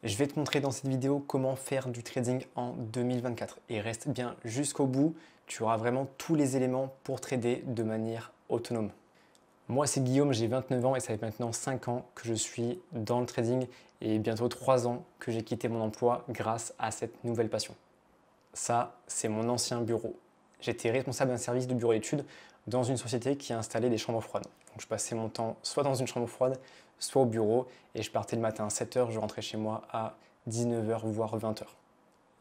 Je vais te montrer dans cette vidéo comment faire du trading en 2024 et reste bien jusqu'au bout, tu auras vraiment tous les éléments pour trader de manière autonome. Moi c'est Guillaume, j'ai 29 ans et ça fait maintenant 5 ans que je suis dans le trading et bientôt 3 ans que j'ai quitté mon emploi grâce à cette nouvelle passion. Ça, c'est mon ancien bureau. J'étais responsable d'un service de bureau d'études dans une société qui a installé des chambres froides. Donc je passais mon temps soit dans une chambre froide, soit au bureau, et je partais le matin à 7 h, je rentrais chez moi à 19 h, voire 20 h.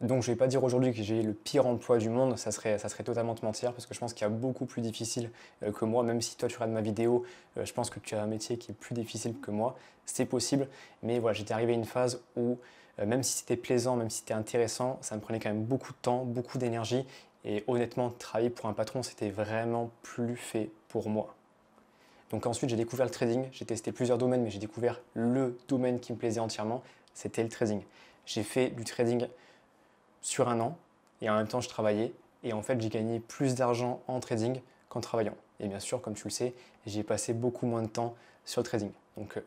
Donc je ne vais pas dire aujourd'hui que j'ai le pire emploi du monde, ça serait totalement te mentir, parce que je pense qu'il y a beaucoup plus difficile que moi, même si toi tu regardes ma vidéo, je pense que tu as un métier qui est plus difficile que moi, c'est possible, mais voilà, j'étais arrivé à une phase où même si c'était plaisant, même si c'était intéressant, ça me prenait quand même beaucoup de temps, beaucoup d'énergie, et honnêtement, travailler pour un patron, c'était vraiment plus fait pour moi. Donc ensuite, j'ai découvert le trading, j'ai testé plusieurs domaines, mais j'ai découvert le domaine qui me plaisait entièrement, c'était le trading. J'ai fait du trading sur un an, et en même temps, je travaillais, et en fait, j'ai gagné plus d'argent en trading qu'en travaillant. Et bien sûr, comme tu le sais, j'ai passé beaucoup moins de temps sur le trading. Donc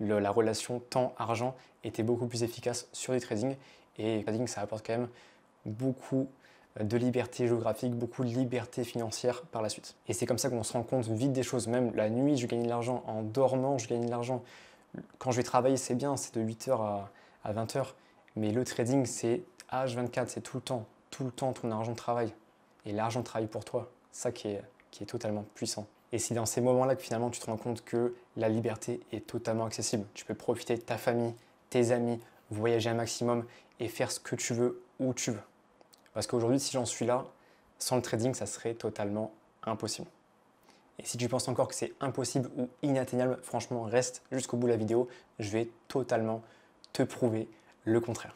la relation temps-argent était beaucoup plus efficace sur les trading, et le trading, ça apporte quand même beaucoup de liberté géographique, beaucoup de liberté financière par la suite. Et c'est comme ça qu'on se rend compte vite des choses. Même la nuit, je gagne de l'argent. En dormant, je gagne de l'argent. Quand je vais travailler, c'est bien, c'est de 8 h à 20 h. Mais le trading, c'est H24, c'est tout le temps. Tout le temps, ton argent travaille. Et l'argent travaille pour toi. Ça qui est totalement puissant. Et c'est dans ces moments-là que finalement tu te rends compte que la liberté est totalement accessible. Tu peux profiter de ta famille, tes amis, voyager un maximum et faire ce que tu veux où tu veux. Parce qu'aujourd'hui, si j'en suis là, sans le trading, ça serait totalement impossible. Et si tu penses encore que c'est impossible ou inatteignable, franchement, reste jusqu'au bout de la vidéo. Je vais totalement te prouver le contraire.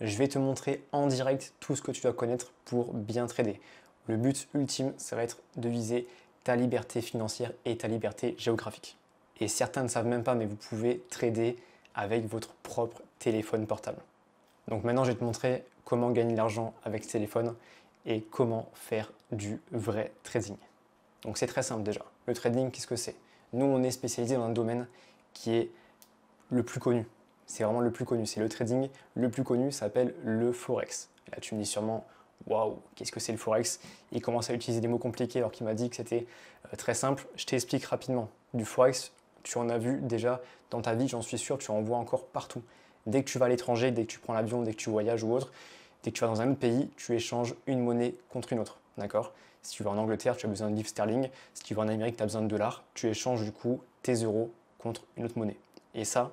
Je vais te montrer en direct tout ce que tu dois connaître pour bien trader. Le but ultime, ça va être de viser ta liberté financière et ta liberté géographique. Et certains ne savent même pas, mais vous pouvez trader avec votre propre téléphone portable. Donc maintenant, je vais te montrer comment gagner de l'argent avec ce téléphone et comment faire du vrai trading. Donc c'est très simple déjà. Le trading, qu'est-ce que c'est? Nous, on est spécialisé dans un domaine qui est le plus connu. C'est vraiment le plus connu. C'est le trading le plus connu, ça s'appelle le Forex. Là, tu me dis sûrement, waouh, qu'est-ce que c'est le Forex? Il commence à utiliser des mots compliqués alors qu'il m'a dit que c'était très simple. Je t'explique rapidement. Du Forex, tu en as vu déjà dans ta vie, j'en suis sûr, tu en vois encore partout. Dès que tu vas à l'étranger, dès que tu prends l'avion, dès que tu voyages ou autre, dès que tu vas dans un autre pays, tu échanges une monnaie contre une autre. D'accord? Si tu vas en Angleterre, tu as besoin de livres sterling. Si tu vas en Amérique, tu as besoin de dollars. Tu échanges du coup tes euros contre une autre monnaie. Et ça,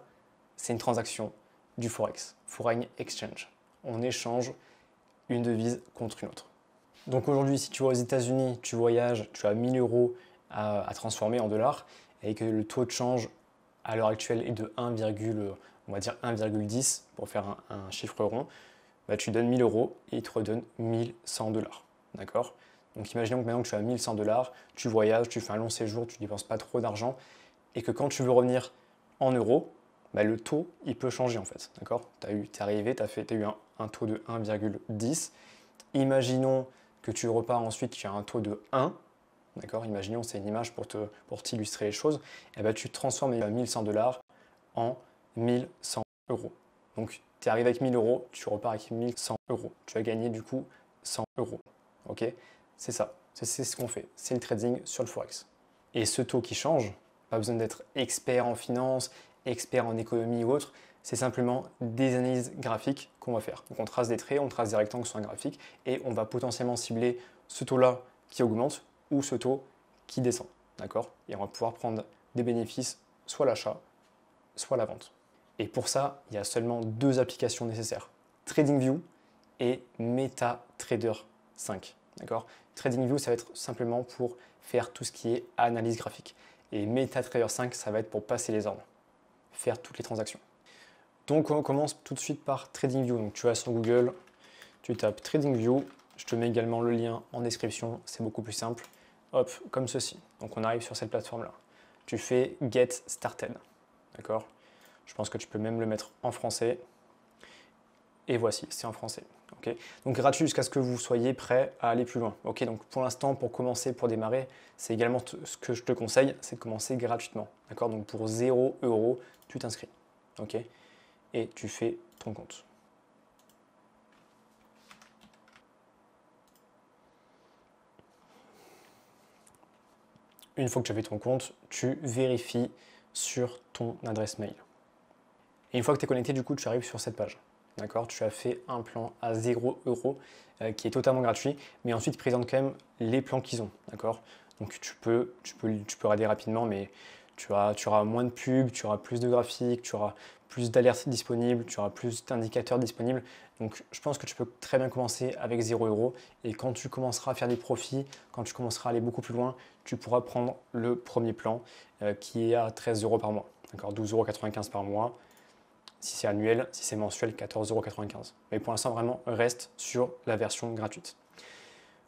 c'est une transaction du Forex, Foreign Exchange. On échange une devise contre une autre. Donc aujourd'hui, si tu vas aux États-Unis, tu voyages, tu as 1000 euros à transformer en dollars et que le taux de change à l'heure actuelle est de 1, on va dire 1,10 pour faire un chiffre rond, bah, tu donnes 1000 euros et il te redonne 1100 dollars. D'accord? Donc imaginons que maintenant que tu as 1100 dollars, tu voyages, tu fais un long séjour, tu ne dépenses pas trop d'argent et que quand tu veux revenir en euros, bah, le taux il peut changer en fait. D'accord? Tu es arrivé, tu as eu un taux de 1,10. Imaginons que tu repars ensuite, tu as un taux de 1. D'accord? Imaginons, c'est une image pour t'illustrer les choses. Et ben, tu transformes 1100 dollars en 1100 euros. Donc, tu es arrivé avec 1000 euros, tu repars avec 1100 euros. Tu as gagné du coup 100 euros. Ok? C'est ça. C'est ce qu'on fait. C'est le trading sur le Forex. Et ce taux qui change, pas besoin d'être expert en finance, expert en économie ou autre. C'est simplement des analyses graphiques qu'on va faire. Donc, on trace des traits, on trace des rectangles sur un graphique et on va potentiellement cibler ce taux-là qui augmente ou ce taux qui descend. D'accord? Et on va pouvoir prendre des bénéfices, soit l'achat, soit la vente. Et pour ça, il y a seulement deux applications nécessaires. TradingView et MetaTrader 5. D'accord? TradingView, ça va être simplement pour faire tout ce qui est analyse graphique. Et MetaTrader 5, ça va être pour passer les ordres, faire toutes les transactions. Donc on commence tout de suite par TradingView. Donc tu vas sur Google, tu tapes TradingView. Je te mets également le lien en description, c'est beaucoup plus simple. Hop, comme ceci. Donc on arrive sur cette plateforme-là. Tu fais Get Started. D'accord? Je pense que tu peux même le mettre en français. Et voici, c'est en français. Okay, donc gratuit jusqu'à ce que vous soyez prêt à aller plus loin. Okay, donc pour l'instant, pour commencer, pour démarrer, c'est également ce que je te conseille, c'est de commencer gratuitement. D'accord? Donc pour 0 €, tu t'inscris. Okay, et tu fais ton compte. Une fois que tu as fait ton compte, tu vérifies sur ton adresse mail. Et une fois que tu es connecté, du coup, tu arrives sur cette page. D'accord? Tu as fait un plan à 0 € qui est totalement gratuit, mais ensuite, ils présentent quand même les plans qu'ils ont. D'accord? Donc, tu peux rader rapidement, mais tu auras moins de pubs, tu auras plus de graphiques, tu auras plus d'alertes disponibles, tu auras plus d'indicateurs disponibles. Donc, je pense que tu peux très bien commencer avec 0 €. Et quand tu commenceras à faire des profits, quand tu commenceras à aller beaucoup plus loin, tu pourras prendre le premier plan qui est à 13 € par mois. D'accord? 12,95 € par mois. Si c'est annuel, si c'est mensuel, 14,95 €. Mais pour l'instant, vraiment, reste sur la version gratuite.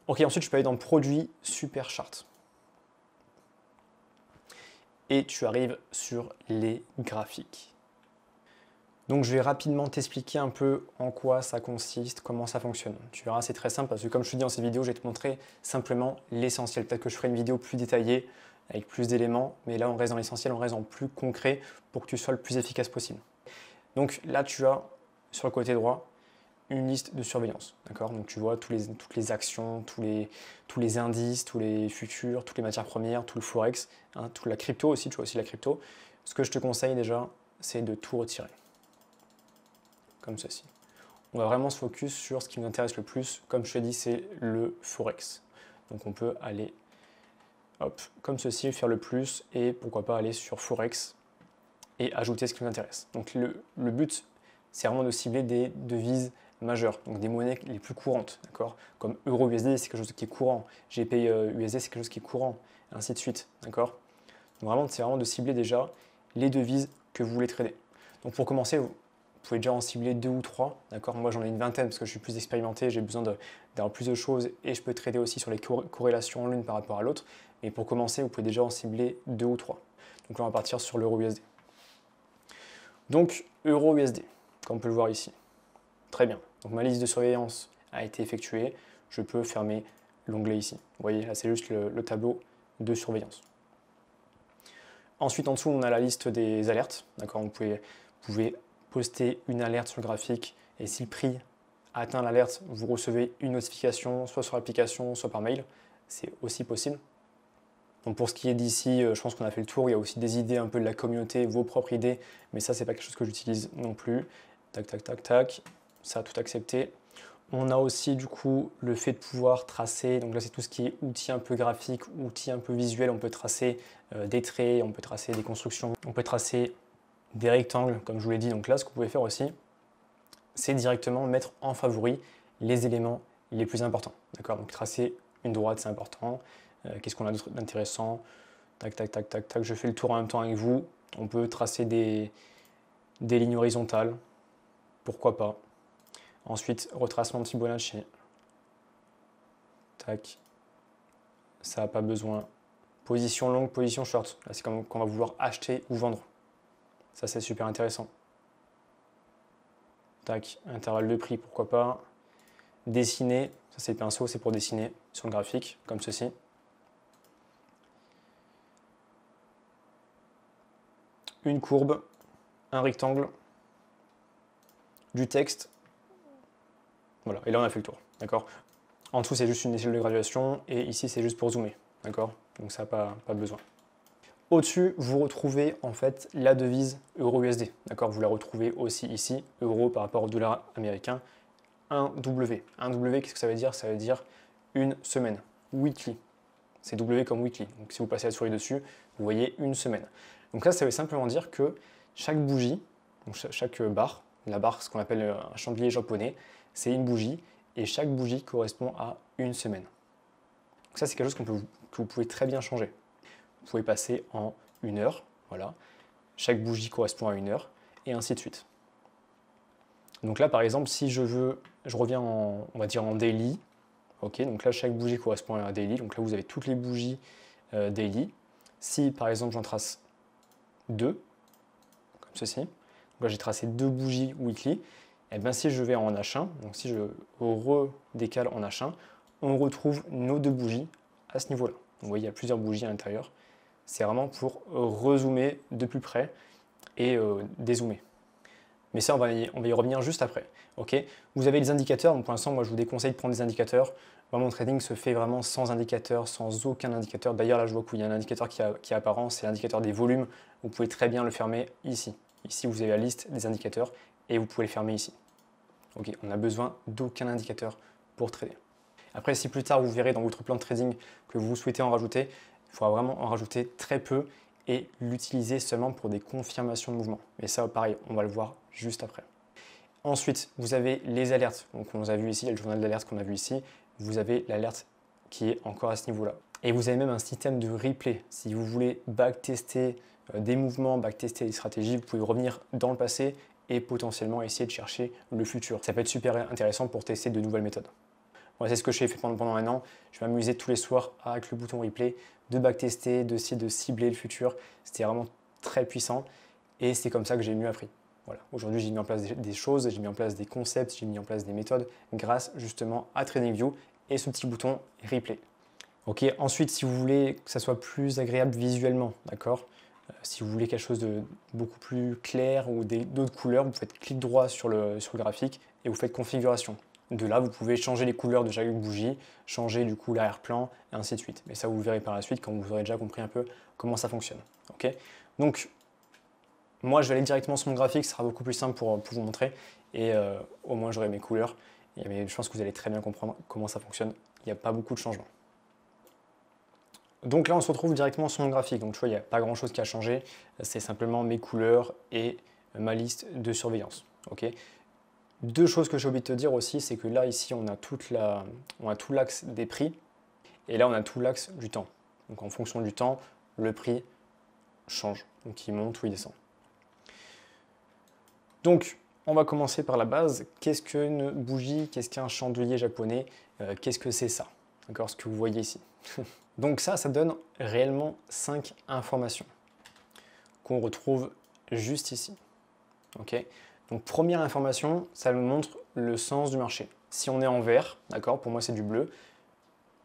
Ok, ensuite, tu peux aller dans Produits Super Chart. Et tu arrives sur les graphiques. Donc, je vais rapidement t'expliquer un peu en quoi ça consiste, comment ça fonctionne. Tu verras, c'est très simple parce que comme je te dis dans cette vidéo, je vais te montrer simplement l'essentiel. Peut-être que je ferai une vidéo plus détaillée avec plus d'éléments, mais là, on reste dans l'essentiel, on reste en plus concret pour que tu sois le plus efficace possible. Donc là, tu as sur le côté droit une liste de surveillance. D'accord? Donc tu vois toutes les actions, tous les indices, tous les futurs, toutes les matières premières, tout le forex, hein, toute la crypto aussi, tu vois aussi la crypto. Ce que je te conseille déjà, c'est de tout retirer. Comme ceci. On va vraiment se focus sur ce qui nous intéresse le plus. Comme je te dis, c'est le forex. Donc on peut aller, hop, comme ceci, faire le plus et pourquoi pas aller sur forex et ajouter ce qui nous intéresse. Donc le but, c'est vraiment de cibler des devises majeures, donc des monnaies les plus courantes, d'accord? Comme Euro-USD, c'est quelque chose qui est courant, GPI-USD, c'est quelque chose qui est courant, et ainsi de suite, d'accord? Donc vraiment, c'est vraiment de cibler déjà les devises que vous voulez trader. Donc pour commencer, vous pouvez déjà en cibler 2 ou 3, d'accord? Moi, j'en ai une vingtaine parce que je suis plus expérimenté, j'ai besoin d'avoir plus de choses et je peux trader aussi sur les corrélations l'une par rapport à l'autre. Mais pour commencer, vous pouvez déjà en cibler 2 ou 3. Donc là, on va partir sur l'Euro-USD. Donc, Euro-USD, comme on peut le voir ici. Très bien. Donc, ma liste de surveillance a été effectuée. Je peux fermer l'onglet ici. Vous voyez, là, c'est juste le tableau de surveillance. Ensuite, en dessous, on a la liste des alertes. D'accord? Vous pouvez poster une alerte sur le graphique et si le prix atteint l'alerte, vous recevez une notification, soit sur l'application, soit par mail. C'est aussi possible. Donc pour ce qui est d'ici, je pense qu'on a fait le tour. Il y a aussi des idées un peu de la communauté, vos propres idées, mais ça, c'est pas quelque chose que j'utilise non plus. Tac, tac, tac, tac. Ça a tout accepté. On a aussi du coup le fait de pouvoir tracer. Donc là, c'est tout ce qui est outils un peu graphiques, outils un peu visuels. On peut tracer des traits, on peut tracer des constructions, on peut tracer des rectangles, comme je vous l'ai dit. Donc là, ce que vous pouvez faire aussi, c'est directement mettre en favori les éléments les plus importants. D'accord? Donc tracer une droite, c'est important. Qu'est-ce qu'on a d'intéressant? Tac, tac, tac, tac, tac. Je fais le tour en même temps avec vous. On peut tracer des lignes horizontales. Pourquoi pas? Ensuite, retracement de Fibonacci. Tac. Ça n'a pas besoin. Position longue, position short. Là, c'est comme quand on va vouloir acheter ou vendre. Ça, c'est super intéressant. Tac. Intervalle de prix, pourquoi pas? Dessiner. Ça, c'est le pinceau, c'est pour dessiner sur le graphique, comme ceci. Une courbe, un rectangle, du texte. Voilà, et là on a fait le tour, d'accord? En dessous c'est juste une échelle de graduation et ici c'est juste pour zoomer, d'accord? Donc ça n'a pas besoin. Au-dessus, vous retrouvez en fait la devise euro-USD, d'accord? Vous la retrouvez aussi ici, euro par rapport au dollar américain, 1W. 1W, qu'est-ce que ça veut dire? Ça veut dire une semaine, weekly. C'est W comme weekly. Donc si vous passez la souris dessus, vous voyez une semaine. Donc là, ça veut simplement dire que chaque bougie, donc chaque barre, la barre, ce qu'on appelle un chandelier japonais, c'est une bougie et chaque bougie correspond à une semaine. Donc ça, c'est quelque chose que vous pouvez très bien changer. Vous pouvez passer en une heure, voilà. Chaque bougie correspond à une heure et ainsi de suite. Donc là, par exemple, si je reviens on va dire en daily. Ok, donc là, chaque bougie correspond à un daily. Donc là, vous avez toutes les bougies daily. Si, par exemple, j'en trace 2, comme ceci, donc là, j'ai tracé 2 bougies weekly, et bien si je vais en H1, donc si je redécale en H1, on retrouve nos 2 bougies à ce niveau-là. Vous voyez, il y a plusieurs bougies à l'intérieur. C'est vraiment pour rezoomer de plus près et dézoomer. Mais ça, on va y revenir juste après. Ok, vous avez les indicateurs, donc pour l'instant, moi je vous déconseille de prendre des indicateurs. Moi, mon trading se fait vraiment sans indicateur, sans aucun indicateur. D'ailleurs, là, je vois qu'il y a un indicateur qui est apparent, c'est l'indicateur des volumes. Vous pouvez très bien le fermer ici. Ici, vous avez la liste des indicateurs et vous pouvez le fermer ici. Ok, on n'a besoin d'aucun indicateur pour trader. Après, si plus tard vous verrez dans votre plan de trading que vous souhaitez en rajouter, il faudra vraiment en rajouter très peu et l'utiliser seulement pour des confirmations de mouvement. Mais ça, pareil, on va le voir juste après. Ensuite, vous avez les alertes. Donc, on les a vu ici, il y a le journal d'alerte qu'on a vu ici. Vous avez l'alerte qui est encore à ce niveau-là. Et vous avez même un système de replay. Si vous voulez backtester des mouvements, backtester des stratégies, vous pouvez revenir dans le passé et potentiellement essayer de chercher le futur. Ça peut être super intéressant pour tester de nouvelles méthodes. Voilà, c'est ce que j'ai fait pendant un an. Je m'amusais tous les soirs avec le bouton replay, de backtester, d'essayer de cibler le futur. C'était vraiment très puissant et c'est comme ça que j'ai mieux appris. Voilà. Aujourd'hui, j'ai mis en place des choses, j'ai mis en place des concepts, j'ai mis en place des méthodes grâce justement à TradingView et ce petit bouton replay. Ok, ensuite, si vous voulez que ça soit plus agréable visuellement, d'accord, si vous voulez quelque chose de beaucoup plus clair ou d'autres couleurs, vous faites clic droit sur le graphique et vous faites configuration. De là, vous pouvez changer les couleurs de chaque bougie, changer du coup l'arrière-plan, et ainsi de suite. Mais ça, vous verrez par la suite quand vous aurez déjà compris un peu comment ça fonctionne. Okay, donc, moi, je vais aller directement sur mon graphique, ce sera beaucoup plus simple pour vous montrer. Et au moins, j'aurai mes couleurs. Et je pense que vous allez très bien comprendre comment ça fonctionne. Il n'y a pas beaucoup de changements. Donc là, on se retrouve directement sur mon graphique. Donc, tu vois, il n'y a pas grand-chose qui a changé. C'est simplement mes couleurs et ma liste de surveillance. Okay, deux choses que j'ai oublié de te dire aussi, c'est que là, ici, on a tout l'axe des prix. Et là, on a tout l'axe du temps. Donc, en fonction du temps, le prix change. Donc, il monte ou il descend. Donc, on va commencer par la base. Qu'est-ce qu'une bougie? Qu'est-ce qu'un chandelier japonais? Qu'est-ce que c'est ça? D'accord, ce que vous voyez ici. Donc ça donne réellement 5 informations qu'on retrouve juste ici. Okay, donc première information, ça me montre le sens du marché. Si on est en vert, d'accord, pour moi c'est du bleu,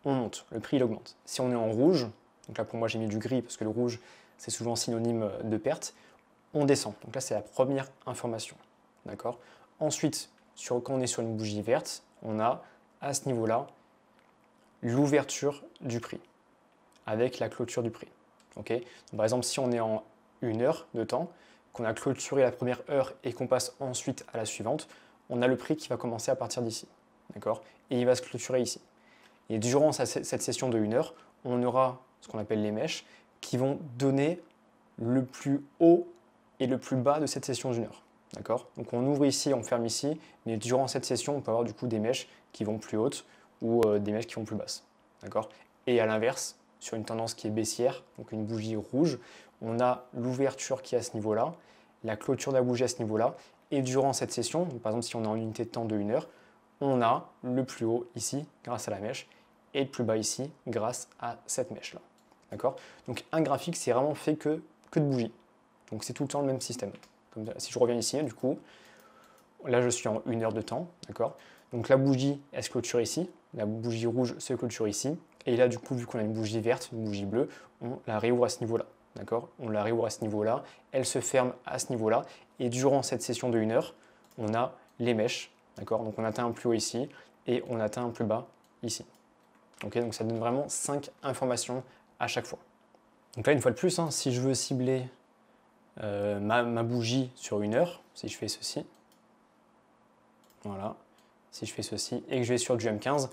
on monte, le prix il augmente. Si on est en rouge, donc là pour moi j'ai mis du gris parce que le rouge c'est souvent synonyme de perte, on descend. Donc là c'est la première information. D'accord. Ensuite, quand on est sur une bougie verte, on a à ce niveau-là l'ouverture du prix avec la clôture du prix. Okay, donc, par exemple, si on est en 1 heure de temps, qu'on a clôturé la première heure et qu'on passe ensuite à la suivante, on a le prix qui va commencer à partir d'ici. D'accord, et il va se clôturer ici. Et durant cette session de 1 heure, on aura ce qu'on appelle les mèches qui vont donner le plus haut et le plus bas de cette session d'1 heure. D'accord, donc on ouvre ici, on ferme ici, mais durant cette session, on peut avoir du coup des mèches qui vont plus hautes ou des mèches qui vont plus basses. D'accord, et à l'inverse, sur une tendance qui est baissière, donc une bougie rouge, on a l'ouverture qui est à ce niveau-là, la clôture de la bougie à ce niveau-là, et durant cette session, par exemple si on est en unité de temps de 1 heure, on a le plus haut ici grâce à la mèche et le plus bas ici grâce à cette mèche-là. D'accord, donc un graphique, c'est vraiment fait que de bougies. Donc c'est tout le temps le même système. Comme ça, si je reviens ici, du coup, là je suis en 1 heure de temps, d'accord. Donc la bougie, elle se clôture ici, la bougie rouge se clôture ici, et là du coup, vu qu'on a une bougie verte, une bougie bleue, on la réouvre à ce niveau-là, d'accord. On la réouvre à ce niveau-là, elle se ferme à ce niveau-là, et durant cette session de 1 heure, on a les mèches, d'accord. Donc on atteint un plus haut ici, et on atteint un plus bas ici. Okay, donc ça donne vraiment 5 informations à chaque fois. Donc là, une fois de plus, hein, si je veux cibler ma bougie sur 1 heure, si je fais ceci, voilà, si je fais ceci et que je vais sur du M15,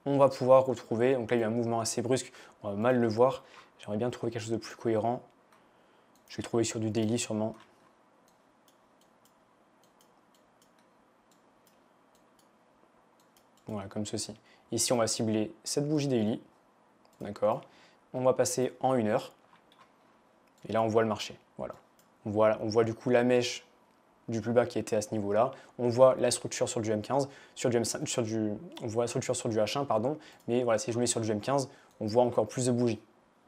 on va pouvoir retrouver, donc là il y a eu un mouvement assez brusque, on va mal le voir, j'aimerais bien trouver quelque chose de plus cohérent, je vais trouver sur du daily sûrement. Voilà, comme ceci. Ici on va cibler cette bougie daily, d'accord, on va passer en 1 heure, et là on voit le marché, voilà. On voit du coup la mèche du plus bas qui était à ce niveau-là. On voit la structure sur du M15, on voit la structure sur du H1, pardon. Mais voilà, si je mets sur du M15, on voit encore plus de bougies.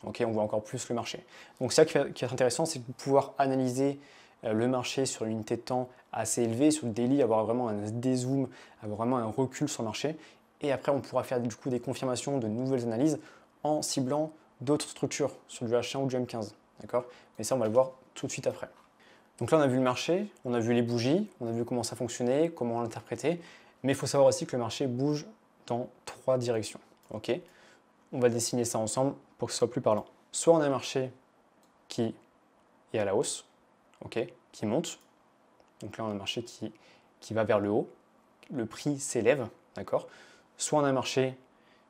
Okay, on voit encore plus le marché. Donc ça qui est intéressant, c'est de pouvoir analyser le marché sur une unité de temps assez élevée, sur le daily, avoir vraiment un dézoom, avoir vraiment un recul sur le marché. Et après, on pourra faire du coup des confirmations de nouvelles analyses en ciblant d'autres structures sur du H1 ou du M15. D'accord, mais ça, on va le voir tout de suite après. Donc là, on a vu le marché, on a vu les bougies, on a vu comment ça fonctionnait, comment l'interpréter. Mais il faut savoir aussi que le marché bouge dans 3 directions. Ok, on va dessiner ça ensemble pour que ce soit plus parlant. Soit on a un marché qui est à la hausse, ok, qui monte. Donc là, on a un marché qui va vers le haut. Le prix s'élève, d'accord. Soit on a un marché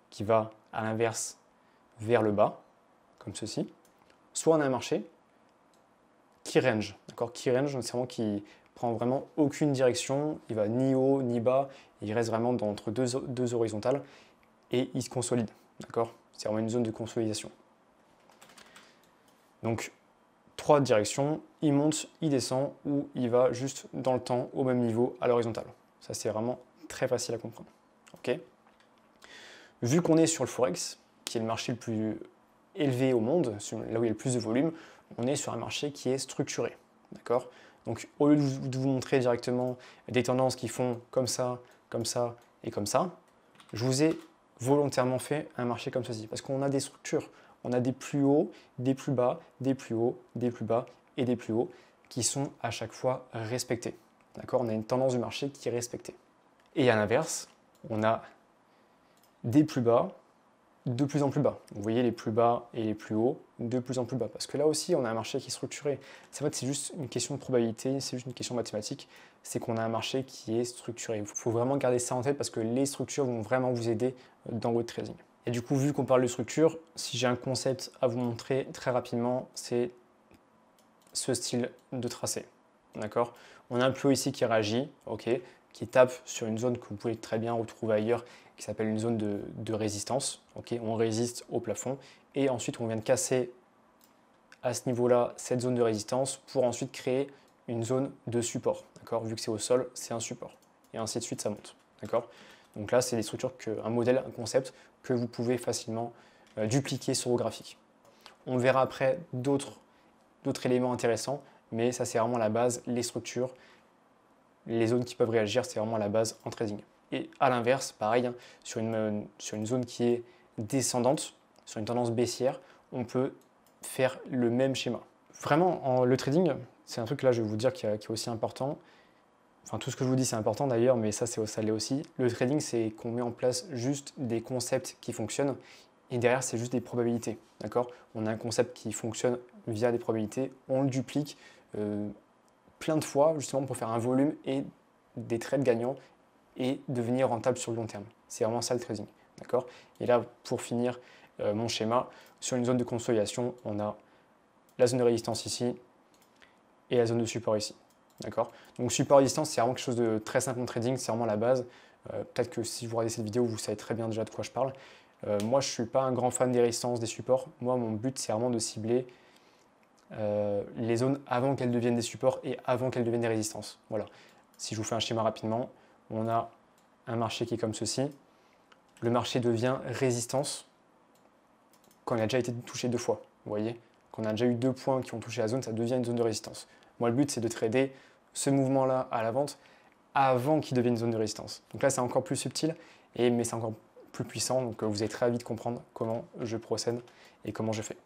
qui va à l'inverse vers le bas, comme ceci. Soit on a un marché qui range, d'accord. Qui range, c'est vraiment qui prend vraiment aucune direction. Il va ni haut ni bas. Il reste vraiment entre deux horizontales et il se consolide, d'accord. C'est vraiment une zone de consolidation. Donc, 3 directions, il monte, il descend ou il va juste dans le temps au même niveau à l'horizontale. Ça, c'est vraiment très facile à comprendre. Ok. Vu qu'on est sur le Forex, qui est le marché le plus élevé au monde, là où il y a le plus de volume, on est sur un marché qui est structuré. D'accord. Donc, au lieu de vous montrer directement des tendances qui font comme ça et comme ça, je vous ai volontairement fait un marché comme ceci parce qu'on a des structures. On a des plus hauts, des plus bas, des plus hauts, des plus bas et des plus hauts qui sont à chaque fois respectés. D'accord. On a une tendance du marché qui est respectée. Et à l'inverse, on a des plus bas, de plus en plus bas. Vous voyez les plus bas et les plus hauts, de plus en plus bas. Parce que là aussi, on a un marché qui est structuré. En fait, c'est juste une question de probabilité, c'est juste une question mathématique. C'est qu'on a un marché qui est structuré. Il faut vraiment garder ça en tête parce que les structures vont vraiment vous aider dans votre trading. Et du coup, vu qu'on parle de structure, si j'ai un concept à vous montrer très rapidement, c'est ce style de tracé. D'accord. On a un plus haut ici qui réagit, ok, qui tape sur une zone que vous pouvez très bien retrouver ailleurs, qui s'appelle une zone de résistance. Okay, on résiste au plafond et ensuite on vient de casser à ce niveau-là cette zone de résistance pour ensuite créer une zone de support. Vu que c'est au sol, c'est un support. Et ainsi de suite, ça monte. Donc là, c'est des structures, un modèle, un concept que vous pouvez facilement dupliquer sur vos graphiques. On verra après d'autres éléments intéressants, mais ça c'est vraiment la base, les structures, les zones qui peuvent réagir, c'est vraiment la base en trading. Et à l'inverse, pareil, sur une zone qui est descendante, sur une tendance baissière, on peut faire le même schéma. Vraiment, le trading, c'est un truc là, je vais vous dire qui est aussi important. Enfin, tout ce que je vous dis, c'est important d'ailleurs, mais ça l'est aussi. Le trading, c'est qu'on met en place juste des concepts qui fonctionnent. Et derrière, c'est juste des probabilités. D'accord. On a un concept qui fonctionne via des probabilités. On le duplique plein de fois, justement, pour faire un volume et des trades gagnants et devenir rentable sur le long terme. C'est vraiment ça le trading. D'accord. Et là, pour finir mon schéma, sur une zone de consolidation, on a la zone de résistance ici et la zone de support ici. D'accord. Donc support résistance, c'est vraiment quelque chose de très simple en trading, c'est vraiment la base. Peut-être que si vous regardez cette vidéo, vous savez très bien déjà de quoi je parle. Moi, je ne suis pas un grand fan des résistances, des supports. Moi, mon but, c'est vraiment de cibler les zones avant qu'elles deviennent des supports et avant qu'elles deviennent des résistances. Voilà. Si je vous fais un schéma rapidement, on a un marché qui est comme ceci. Le marché devient résistance quand il a déjà été touché 2 fois. Vous voyez, quand on a déjà eu 2 points qui ont touché la zone, ça devient une zone de résistance. Moi, le but, c'est de trader ce mouvement-là à la vente avant qu'il devienne une zone de résistance. Donc là, c'est encore plus subtil, mais c'est encore plus puissant. Donc vous allez très vite comprendre comment je procède et comment je fais.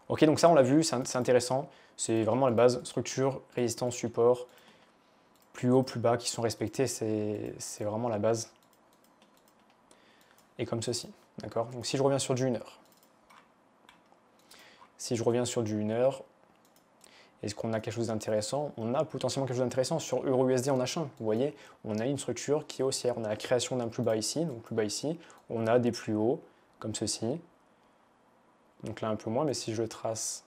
Ok, donc ça, on l'a vu, c'est intéressant. C'est vraiment la base, structure, résistance, support, plus haut, plus bas qui sont respectés. C'est vraiment la base. Et comme ceci. D'accord. Donc si je reviens sur du 1 heure. Si je reviens sur du 1 heure, est-ce qu'on a quelque chose d'intéressant? On a potentiellement quelque chose d'intéressant. Sur EURUSD en H1, vous voyez, on a une structure qui est haussière. On a la création d'un plus bas ici, donc plus bas ici. On a des plus hauts, comme ceci. Donc là, un peu moins, mais si je trace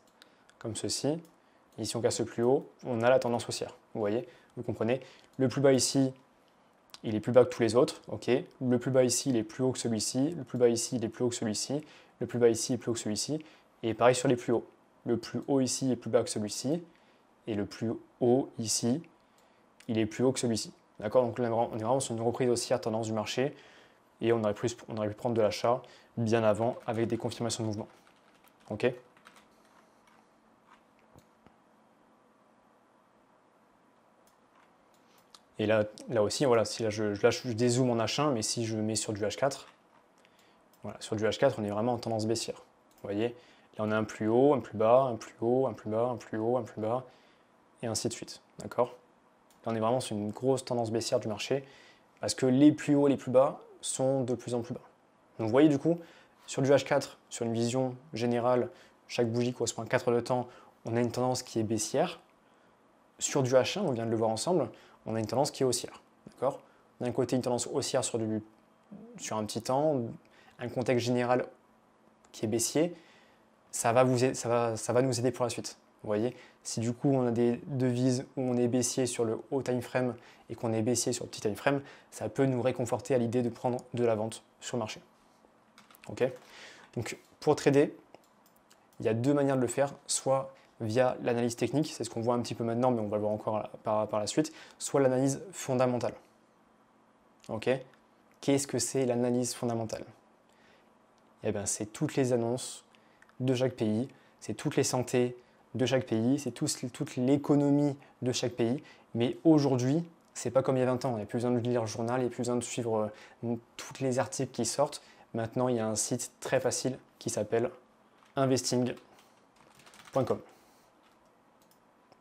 comme ceci, ici on casse le plus haut, on a la tendance haussière. Vous voyez, vous comprenez. Le plus bas ici, il est plus bas que tous les autres. Ok. Le plus bas ici, il est plus haut que celui-ci. Le plus bas ici, il est plus haut que celui-ci. Le plus bas ici est plus haut que celui-ci. Et pareil sur les plus hauts. Le plus haut ici est plus bas que celui-ci. Et le plus haut ici, il est plus haut que celui-ci. D'accord. Donc là, on est vraiment sur une reprise haussière tendance du marché. Et on aurait pu prendre de l'achat bien avant avec des confirmations de mouvement. Ok. Et là aussi, voilà, si là je dézoome en H1, mais si je mets sur du H4, voilà, sur du H4, on est vraiment en tendance baissière. Vous voyez, là on a un plus haut, un plus bas, un plus haut, un plus bas, un plus haut, un plus bas. et ainsi de suite. D'accord? Là, on est vraiment sur une grosse tendance baissière du marché parce que les plus hauts et les plus bas sont de plus en plus bas. Donc vous voyez du coup, sur du H4, sur une vision générale, chaque bougie correspond à 4 heures de temps, on a une tendance qui est baissière. Sur du H1, on vient de le voir ensemble, on a une tendance qui est haussière. D'accord? D'un côté, une tendance haussière sur un petit temps, un contexte général qui est baissier, ça va nous aider pour la suite. Vous voyez, si du coup on a des devises où on est baissier sur le haut time frame et qu'on est baissier sur le petit time frame, ça peut nous réconforter à l'idée de prendre de la vente sur le marché. Ok? Donc pour trader, il y a deux manières de le faire, soit via l'analyse technique, c'est ce qu'on voit un petit peu maintenant, mais on va le voir encore par la suite, soit l'analyse fondamentale. Ok? Qu'est-ce que c'est l'analyse fondamentale? Eh bien, c'est toutes les annonces de chaque pays, c'est toutes les santé de chaque pays, c'est toute l'économie de chaque pays. Mais aujourd'hui, c'est pas comme il y a 20 ans. Il n'y a plus besoin de lire le journal, il n'y a plus besoin de suivre tous les articles qui sortent. Maintenant, il y a un site très facile qui s'appelle investing.com.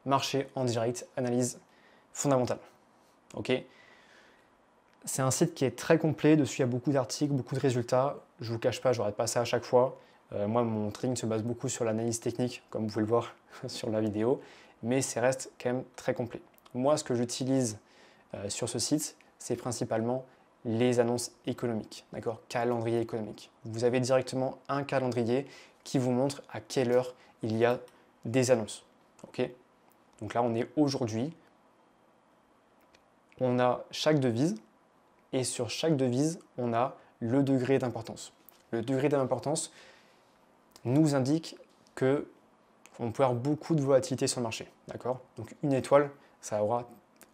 Marché en direct, analyse fondamentale. Ok? C'est un site qui est très complet. Dessus, il y a beaucoup d'articles, beaucoup de résultats. Je ne vous cache pas, je n'arrête pas ça à chaque fois. Moi, mon trading se base beaucoup sur l'analyse technique, comme vous pouvez le voir sur la vidéo, mais ça reste quand même très complet. Moi, ce que j'utilise sur ce site, c'est principalement les annonces économiques, d'accord? Calendrier économique. Vous avez directement un calendrier qui vous montre à quelle heure il y a des annonces. Ok? Donc là, on est aujourd'hui. On a chaque devise et sur chaque devise, on a le degré d'importance. Le degré d'importance nous indique que on peut avoir beaucoup de volatilité sur le marché. D'accord? Donc une étoile, ça n'aura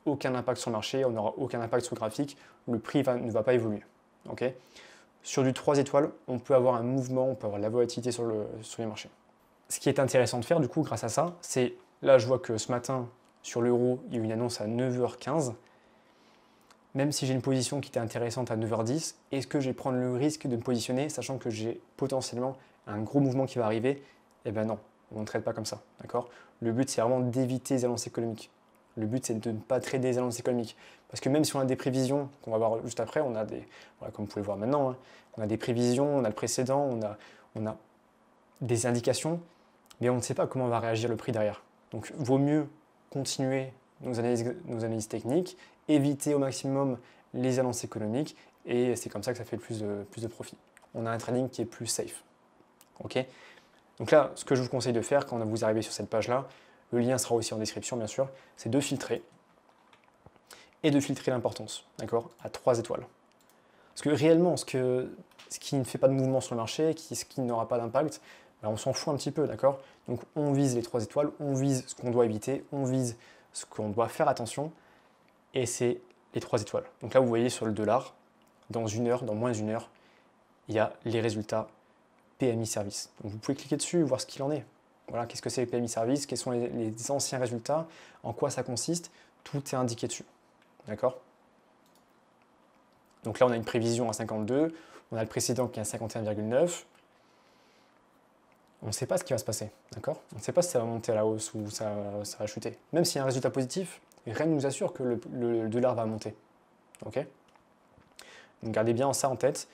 aucun impact sur le marché, on n'aura aucun impact sur le graphique, le prix ne va pas évoluer. Okay? Sur du 3 étoiles, on peut avoir un mouvement, on peut avoir de la volatilité sur les marchés. Ce qui est intéressant de faire du coup grâce à ça, c'est là je vois que ce matin sur l'euro, il y a eu une annonce à 9h15. Même si j'ai une position qui était intéressante à 9h10, est-ce que je vais prendre le risque de me positionner, sachant que j'ai potentiellement un gros mouvement qui va arriver? Eh bien non, on ne trade pas comme ça, d'accord? Le but, c'est vraiment d'éviter les annonces économiques. Le but, c'est de ne pas trader les annonces économiques. Parce que même si on a des prévisions, qu'on va voir juste après, on a des, voilà, comme vous pouvez le voir maintenant, hein, on a des prévisions, on a le précédent, on a des indications, mais on ne sait pas comment va réagir le prix derrière. Donc, vaut mieux continuer nos analyses techniques, éviter au maximum les annonces économiques, et c'est comme ça que ça fait plus de profit. On a un trading qui est plus safe. Okay? Donc là, ce que je vous conseille de faire quand vous arrivez sur cette page-là, le lien sera aussi en description bien sûr, c'est de filtrer et de filtrer l'importance, d'accord, à 3 étoiles. Parce que réellement, ce qui ne fait pas de mouvement sur le marché, ce qui n'aura pas d'impact, ben on s'en fout un petit peu, d'accord? Donc on vise les 3 étoiles, on vise ce qu'on doit éviter, on vise ce qu'on doit faire attention, et c'est les 3 étoiles. Donc là, vous voyez sur le dollar, dans une heure, dans moins d'une heure, il y a les résultats PMI Service. Donc vous pouvez cliquer dessus, voir ce qu'il en est. Voilà, qu'est-ce que c'est les PMI Service, quels sont les anciens résultats, en quoi ça consiste, tout est indiqué dessus. D'accord? Donc là, on a une prévision à 52, on a le précédent qui est à 51,9. On ne sait pas ce qui va se passer, d'accord? On ne sait pas si ça va monter à la hausse ou ça va chuter. Même s'il y a un résultat positif, rien ne nous assure que le dollar va monter. Ok? Donc gardez bien ça en tête.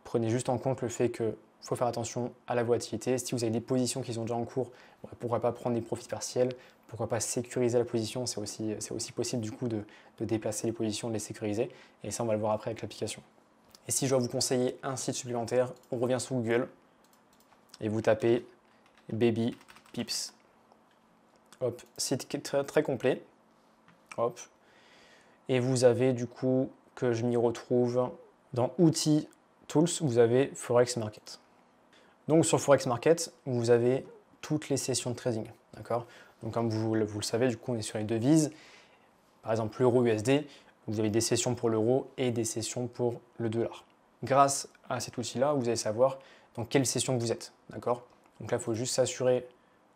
Prenez juste en compte le fait qu'il faut faire attention à la volatilité. Si vous avez des positions qui sont déjà en cours, pourquoi pas prendre des profits partiels, pourquoi pas sécuriser la position, c'est aussi possible du coup de déplacer les positions, de les sécuriser. Et ça, on va le voir après avec l'application. Et si je dois vous conseiller un site supplémentaire, on revient sur Google et vous tapez Baby Pips. Hop, site très, très complet. Hop. Et vous avez du coup, que je m'y retrouve, dans Outils Tools, vous avez Forex Market. Donc sur Forex Market, vous avez toutes les sessions de trading. D'accord? Donc comme vous le savez, du coup, on est sur les devises. Par exemple, l'euro USD, vous avez des sessions pour l'euro et des sessions pour le dollar. Grâce à cet outil-là, vous allez savoir dans quelle session vous êtes. D'accord? Donc là, il faut juste s'assurer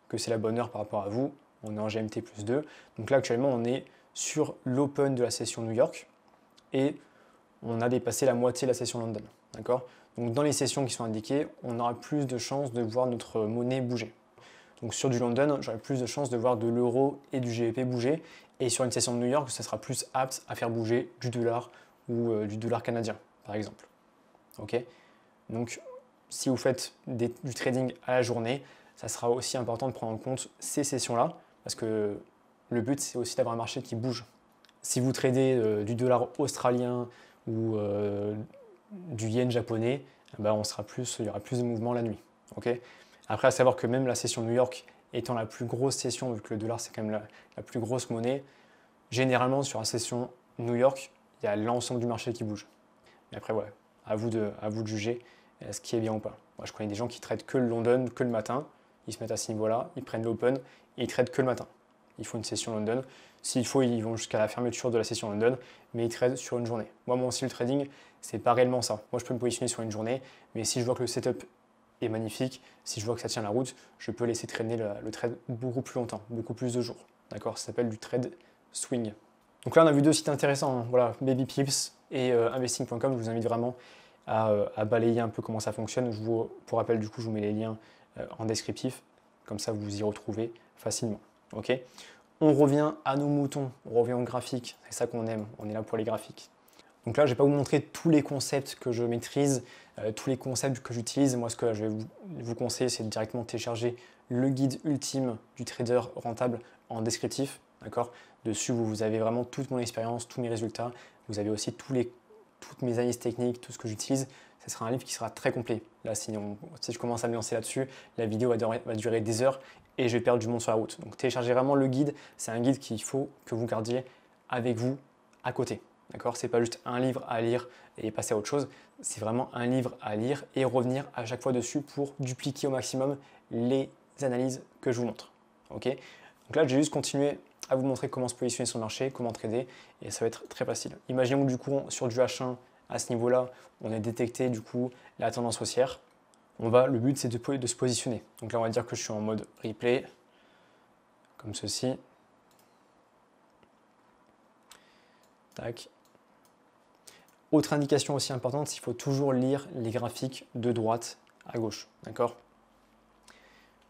que c'est la bonne heure par rapport à vous. On est en GMT plus 2. Donc là, actuellement, on est sur l'open de la session New York et on a dépassé la moitié de la session London. D'accord? Donc dans les sessions qui sont indiquées, on aura plus de chances de voir notre monnaie bouger. Donc sur du London, j'aurai plus de chances de voir de l'euro et du GBP bouger. Et sur une session de New York, ça sera plus apte à faire bouger du dollar ou du dollar canadien, par exemple. Ok. Donc si vous faites du trading à la journée, ça sera aussi important de prendre en compte ces sessions-là, parce que le but, c'est aussi d'avoir un marché qui bouge. Si vous tradez du dollar australien ou du yen japonais, ben il y aura plus de mouvements la nuit. Okay. Après, à savoir que même la session New York étant la plus grosse session, vu que le dollar c'est quand même la plus grosse monnaie, généralement sur la session New York, il y a l'ensemble du marché qui bouge. Mais après, ouais, à vous de juger ce qui est bien ou pas. Moi, je connais des gens qui traitent que le London, que le matin. Ils se mettent à ce niveau-là, ils prennent l'open et ils traitent que le matin. Ils font une session London. S'il faut, ils vont jusqu'à la fermeture de la session London, mais ils tradent sur une journée. Moi, mon style trading, c'est pas réellement ça. Moi, je peux me positionner sur une journée, mais si je vois que le setup est magnifique, si je vois que ça tient la route, je peux laisser traîner le trade beaucoup plus longtemps, beaucoup plus de jours. D'accord. Ça s'appelle du trade swing. Donc là, on a vu deux sites intéressants. Hein. Voilà, BabyPips et investing.com. Je vous invite vraiment à balayer un peu comment ça fonctionne. Pour rappel, du coup, je vous mets les liens en descriptif. Comme ça, vous vous y retrouvez facilement. Ok. On revient à nos moutons, on revient au graphique. C'est ça qu'on aime. On est là pour les graphiques. Donc là, je ne vais pas vous montrer tous les concepts que je maîtrise, tous les concepts que j'utilise. Moi, ce que je vais vous conseiller, c'est de directement télécharger le guide ultime du trader rentable en descriptif. D'accord. Dessus, vous avez vraiment toute mon expérience, tous mes résultats. Vous avez aussi toutes mes analyses techniques, tout ce que j'utilise. Ce sera un livre qui sera très complet. Là, si je commence à me lancer là-dessus, la vidéo va durer des heures et je vais perdre du monde sur la route. Donc téléchargez vraiment le guide. C'est un guide qu'il faut que vous gardiez avec vous à côté. D'accord. C'est pas juste un livre à lire et passer à autre chose. C'est vraiment un livre à lire et revenir à chaque fois dessus pour dupliquer au maximum les analyses que je vous montre. Ok. Donc là, j'ai juste continué à vous montrer comment se positionner sur le marché, comment trader, et ça va être très facile. Imaginons que du coup, sur du H1, à ce niveau-là, on a détecté du coup la tendance haussière. Le but, c'est de se positionner. Donc là, on va dire que je suis en mode replay, comme ceci. Tac. Autre indication aussi importante, il faut toujours lire les graphiques de droite à gauche. D'accord.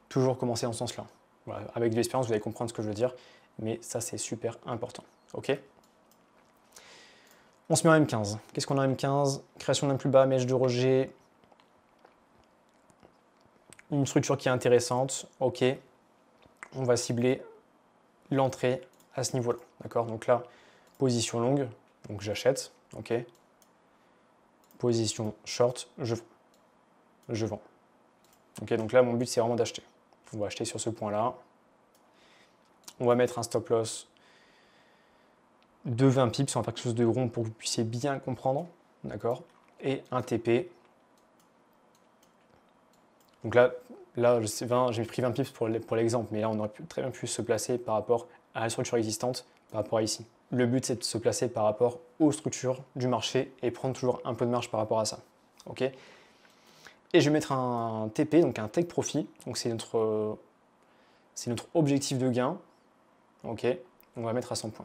Toujours commencer dans ce sens-là. Voilà. Avec de l'expérience, vous allez comprendre ce que je veux dire, mais ça, c'est super important. Ok. On se met en M15. Qu'est-ce qu'on a en M15? Création d'un plus bas, mèche de rejet. Une structure qui est intéressante. Ok. On va cibler l'entrée à ce niveau-là. D'accord. Donc là, position longue. Donc j'achète. Ok. Position short. Je vends. Je vends. Ok. Donc là, mon but, c'est vraiment d'acheter. On va acheter sur ce point-là. On va mettre un stop loss de 20 pips, on va faire quelque chose de rond pour que vous puissiez bien comprendre, d'accord. Et un TP. Donc là j'ai pris 20 pips pour l'exemple, mais là on aurait très bien pu se placer par rapport à la structure existante, par rapport à ici. Le but c'est de se placer par rapport aux structures du marché et prendre toujours un peu de marge par rapport à ça. Ok. Et je vais mettre un TP, donc un take profit. Donc c'est notre objectif de gain. Ok. On va mettre à 100 points.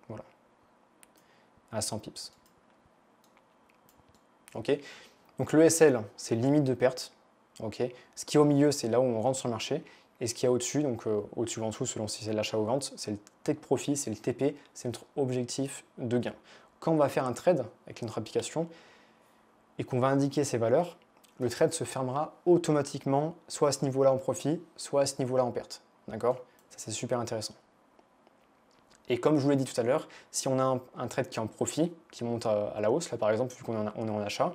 Voilà. À 100 pips. Ok. Donc le SL, c'est limite de perte. Ok. Ce qui est au milieu, c'est là où on rentre sur le marché. Et ce qu'il y a au-dessus, donc au-dessus ou en dessous, selon si c'est l'achat ou vente, c'est le take profit, c'est le TP, c'est notre objectif de gain. Quand on va faire un trade avec notre application et qu'on va indiquer ces valeurs, le trade se fermera automatiquement, soit à ce niveau-là en profit, soit à ce niveau-là en perte. D'accord. Ça, c'est super intéressant. Et comme je vous l'ai dit tout à l'heure, si on a un trade qui est en profit, qui monte à la hausse, là par exemple, vu qu'on est en achat,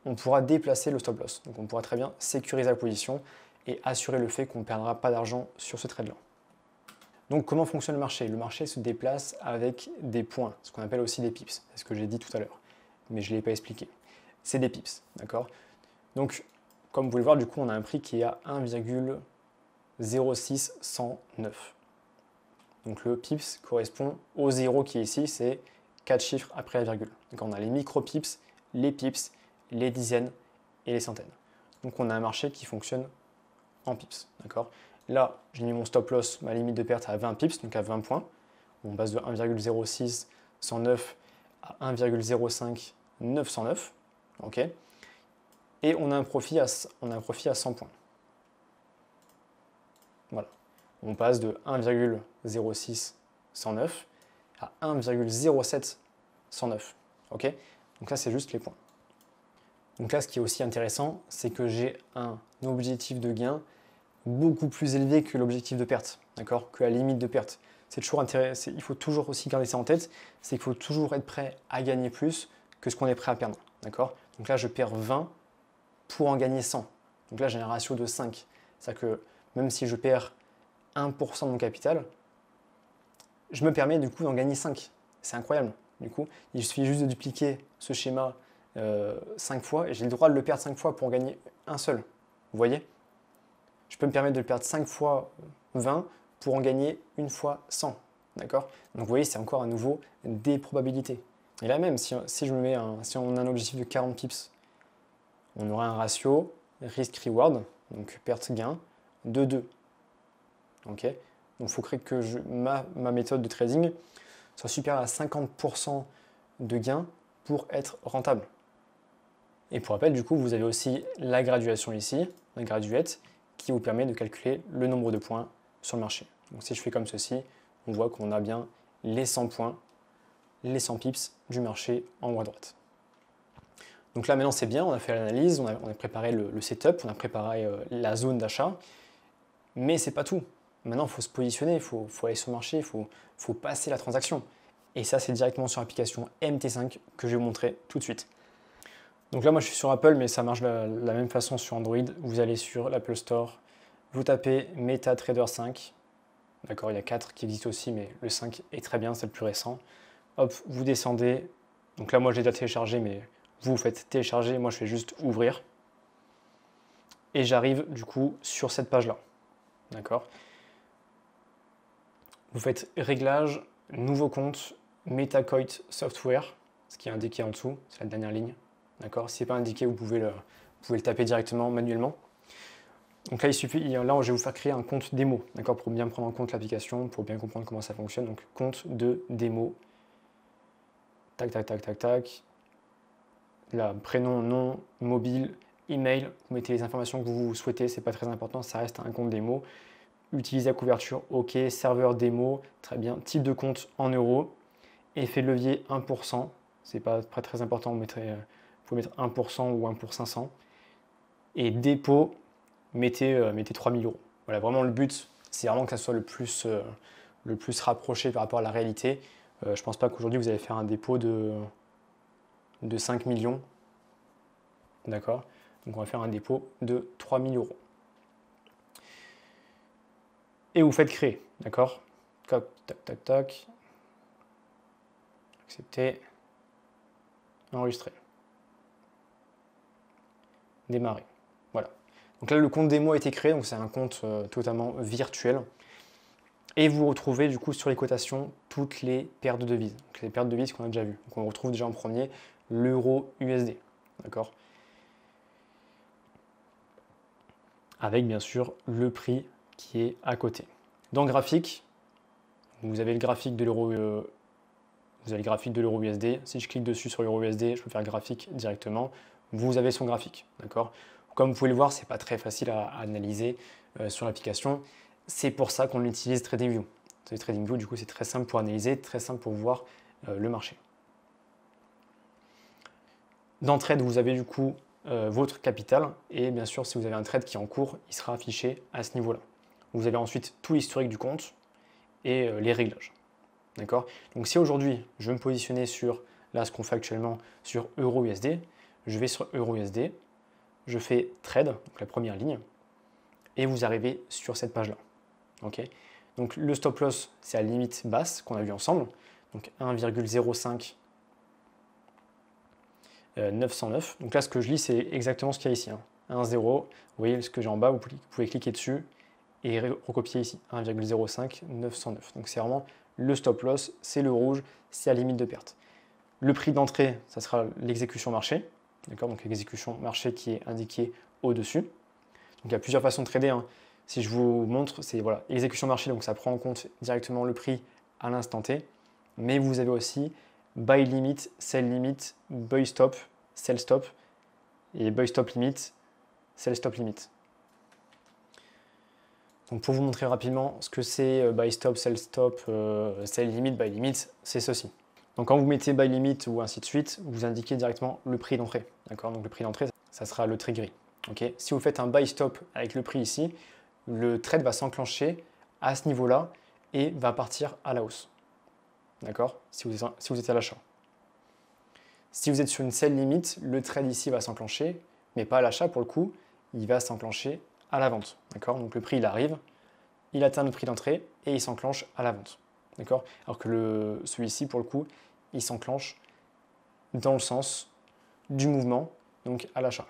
on pourra déplacer le stop loss. Donc on pourra très bien sécuriser la position et assurer le fait qu'on ne perdra pas d'argent sur ce trade-là. Donc comment fonctionne le marché? Le marché se déplace avec des points, ce qu'on appelle aussi des pips. C'est ce que j'ai dit tout à l'heure, mais je ne l'ai pas expliqué. C'est des pips, d'accord? Donc comme vous pouvez le voir, du coup on a un prix qui est à 1,0609. Donc le pips correspond au 0 qui est ici, c'est 4 chiffres après la virgule. Donc on a les micro-pips, les pips, les dizaines et les centaines. Donc on a un marché qui fonctionne en pips. D'accord. Là, j'ai mis mon stop loss, ma limite de perte à 20 pips, donc à 20 points. On passe de 1,0609 à 1,05909. Ok. et on a un profit à 100 points. Voilà. On passe de 1,0609 à 1,0709. Ok? Donc ça, c'est juste les points. Donc là, ce qui est aussi intéressant, c'est que j'ai un objectif de gain beaucoup plus élevé que l'objectif de perte, d'accord? Que la limite de perte. C'est toujours intéressant. Il faut toujours aussi garder ça en tête, c'est qu'il faut toujours être prêt à gagner plus que ce qu'on est prêt à perdre, d'accord? Donc là, je perds 20 pour en gagner 100. Donc là, j'ai un ratio de 5. C'est-à-dire que même si je perds 1% de mon capital, je me permets du coup d'en gagner 5. C'est incroyable. Du coup, il suffit juste de dupliquer ce schéma 5 fois et j'ai le droit de le perdre 5 fois pour en gagner un seul. Vous voyez? Je peux me permettre de le perdre 5 fois 20 pour en gagner une fois 100. D'accord? Donc vous voyez, c'est encore à nouveau des probabilités. Et là même, si on a un objectif de 40 pips, on aura un ratio risk-reward, donc perte-gain, de 2. Ok? Donc il faut que ma méthode de trading soit supérieure à 50% de gain pour être rentable. Et pour rappel, du coup, vous avez aussi la graduation ici, la graduette, qui vous permet de calculer le nombre de points sur le marché. Donc si je fais comme ceci, on voit qu'on a bien les 100 points, les 100 pips du marché en haut à droite. Donc là maintenant c'est bien, on a fait l'analyse, on a préparé le setup, on a préparé la zone d'achat, mais c'est pas tout. Maintenant il faut se positionner, il faut aller sur le marché, il faut passer la transaction. Et ça c'est directement sur l'application MT5 que je vais vous montrer tout de suite. Donc là moi je suis sur Apple, mais ça marche de la même façon sur Android. Vous allez sur l'Apple Store, vous tapez MetaTrader 5. D'accord, il y a 4 qui existent aussi, mais le 5 est très bien, c'est le plus récent. Hop, vous descendez. Donc là moi j'ai déjà téléchargé, mais vous faites télécharger, moi je fais juste ouvrir. Et j'arrive du coup sur cette page-là. D'accord. Vous faites réglage, nouveau compte, MetaCoin Software, ce qui est indiqué en dessous, c'est la dernière ligne. D'accord. Si ce n'est pas indiqué, vous pouvez le taper directement manuellement. Donc là, je vais vous faire créer un compte démo, d'accord, pour bien prendre en compte l'application, pour bien comprendre comment ça fonctionne. Donc compte de démo. Tac, tac, tac, tac, tac. Là, prénom, nom, mobile, email. Vous mettez les informations que vous souhaitez, c'est pas très important, ça reste un compte démo. Utiliser la couverture, ok. Serveur démo, très bien. Type de compte en euros. Effet de levier 1%. C'est pas très important, vous pouvez mettre 1% ou 1 pour 500. Et dépôt, mettez 3000 euros. Voilà, vraiment le but, c'est vraiment que ça soit le plus rapproché par rapport à la réalité. Je ne pense pas qu'aujourd'hui vous allez faire un dépôt de 5 millions. D'accord? Donc on va faire un dépôt de 3000 euros. Et vous faites créer. D'accord? Tac, tac, tac, tac. Accepter. Enregistrer. Démarrer. Voilà. Donc là, le compte démo a été créé, donc c'est un compte totalement virtuel. Et vous retrouvez du coup sur les cotations toutes les paires de devises. Donc les paires de devises qu'on a déjà vues. Donc on retrouve déjà en premier l'euro USD. D'accord? Avec bien sûr le prix qui est à côté. Dans le graphique, vous avez le graphique de l'euro USD. Si je clique dessus sur l'euro USD, je peux faire le graphique directement. Vous avez son graphique. D'accord? Comme vous pouvez le voir, ce n'est pas très facile à analyser sur l'application. C'est pour ça qu'on utilise TradingView. TradingView, du coup, c'est très simple pour analyser, très simple pour voir le marché. Dans Trade, vous avez du coup votre capital et bien sûr, si vous avez un trade qui est en cours, il sera affiché à ce niveau-là. Vous avez ensuite tout l'historique du compte et les réglages. D'accord? Donc si aujourd'hui, je veux me positionner sur, là, ce qu'on fait actuellement sur EURUSD, je vais sur EURUSD, je fais Trade, donc la première ligne, et vous arrivez sur cette page-là. Ok. Donc le stop loss, c'est la limite basse qu'on a vu ensemble, donc 1,05 909. Donc là, ce que je lis, c'est exactement ce qu'il y a ici. 1,0. Vous voyez ce que j'ai en bas, vous pouvez cliquer dessus et recopier ici. 1,05 909. Donc c'est vraiment le stop loss, c'est le rouge, c'est la limite de perte. Le prix d'entrée, ça sera l'exécution marché. D'accord, donc l'exécution marché qui est indiquée au-dessus. Donc il y a plusieurs façons de trader. Si je vous montre, c'est voilà, exécution marché, donc ça prend en compte directement le prix à l'instant T. Mais vous avez aussi buy limit, sell limit, buy stop, sell stop. Et buy stop limit, sell stop limit. Donc pour vous montrer rapidement ce que c'est buy stop, sell stop, sell limit, buy limit, c'est ceci. Donc quand vous mettez buy limit ou ainsi de suite, vous indiquez directement le prix d'entrée. D'accord? Donc le prix d'entrée, ça sera le trait gris. Okay? Si vous faites un buy stop avec le prix ici, le trade va s'enclencher à ce niveau-là et va partir à la hausse. D'accord? Si vous êtes à l'achat. Si vous êtes sur une sell limit, le trade ici va s'enclencher, mais pas à l'achat pour le coup, il va s'enclencher à la vente. D'accord? Donc le prix il arrive, il atteint le prix d'entrée et il s'enclenche à la vente. D'accord? Alors que celui-ci pour le coup, il s'enclenche dans le sens du mouvement, donc à l'achat.